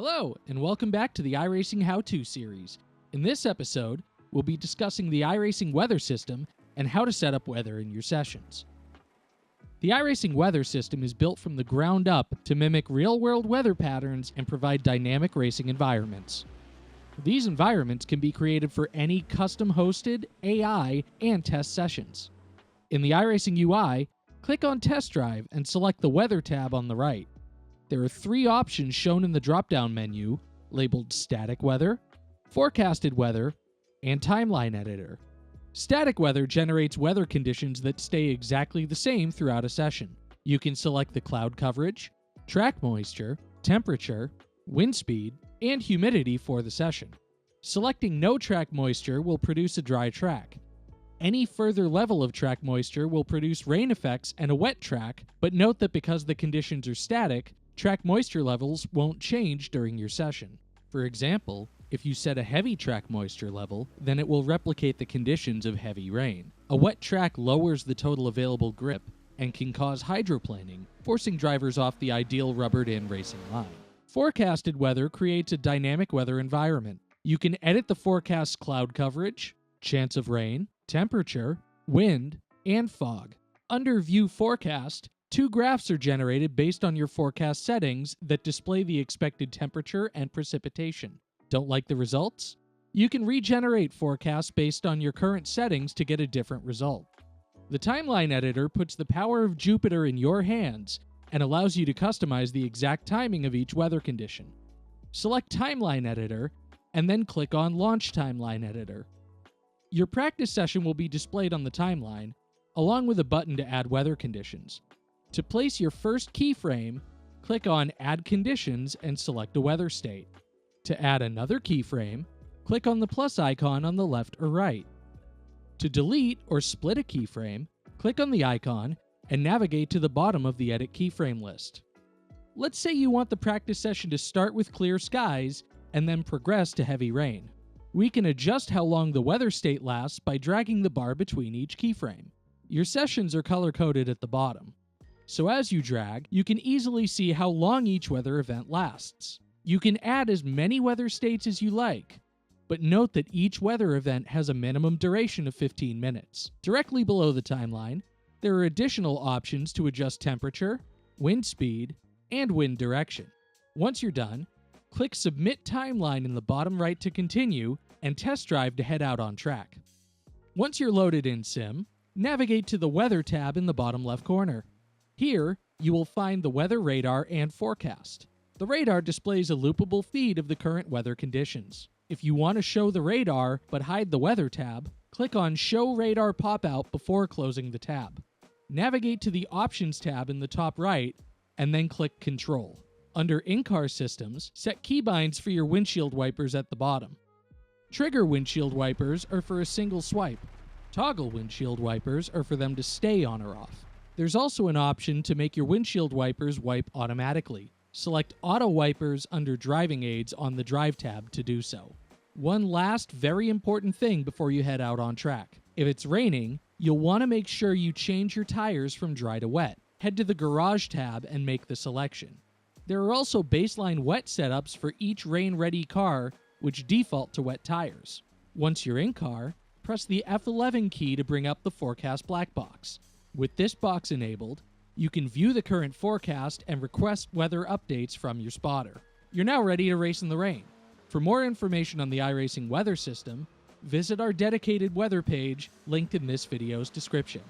Hello, and welcome back to the iRacing How-To series. In this episode, we'll be discussing the iRacing weather system and how to set up weather in your sessions. The iRacing weather system is built from the ground up to mimic real-world weather patterns and provide dynamic racing environments. These environments can be created for any custom-hosted, AI, and test sessions. In the iRacing UI, click on Test Drive and select the Weather tab on the right. There are three options shown in the drop-down menu, labeled Static Weather, Forecasted Weather, and Timeline Editor. Static Weather generates weather conditions that stay exactly the same throughout a session. You can select the cloud coverage, track moisture, temperature, wind speed, and humidity for the session. Selecting no track moisture will produce a dry track. Any further level of track moisture will produce rain effects and a wet track, but note that because the conditions are static, track moisture levels won't change during your session. For example, if you set a heavy track moisture level, then it will replicate the conditions of heavy rain. A wet track lowers the total available grip and can cause hydroplaning, forcing drivers off the ideal rubbered-in racing line. Forecasted weather creates a dynamic weather environment. You can edit the forecast's cloud coverage, chance of rain, temperature, wind, and fog. Under View Forecast, two graphs are generated based on your forecast settings that display the expected temperature and precipitation. Don't like the results? You can regenerate forecasts based on your current settings to get a different result. The Timeline Editor puts the power of Jupiter in your hands and allows you to customize the exact timing of each weather condition. Select Timeline Editor and then click on Launch Timeline Editor. Your practice session will be displayed on the timeline, along with a button to add weather conditions. To place your first keyframe, click on Add Conditions and select a weather state. To add another keyframe, click on the plus icon on the left or right. To delete or split a keyframe, click on the icon and navigate to the bottom of the Edit Keyframe list. Let's say you want the practice session to start with clear skies and then progress to heavy rain. We can adjust how long the weather state lasts by dragging the bar between each keyframe. Your sessions are color-coded at the bottom, so as you drag, you can easily see how long each weather event lasts. You can add as many weather states as you like, but note that each weather event has a minimum duration of 15 minutes. Directly below the timeline, there are additional options to adjust temperature, wind speed, and wind direction. Once you're done, click Submit Timeline in the bottom right to continue, and Test Drive to head out on track. Once you're loaded in Sim, navigate to the Weather tab in the bottom left corner. Here, you will find the weather radar and forecast. The radar displays a loopable feed of the current weather conditions. If you want to show the radar but hide the Weather tab, click on Show Radar pop-out before closing the tab. Navigate to the Options tab in the top right, and then click Control. Under In-Car Systems, set keybinds for your windshield wipers at the bottom. Trigger windshield wipers are for a single swipe. Toggle windshield wipers are for them to stay on or off. There's also an option to make your windshield wipers wipe automatically. Select Auto Wipers under Driving Aids on the Drive tab to do so. One last very important thing before you head out on track. If it's raining, you'll want to make sure you change your tires from dry to wet. Head to the Garage tab and make the selection. There are also baseline wet setups for each rain-ready car, which default to wet tires. Once you're in car, press the F11 key to bring up the forecast black box. With this box enabled, you can view the current forecast and request weather updates from your spotter. You're now ready to race in the rain. For more information on the iRacing weather system, visit our dedicated weather page linked in this video's description.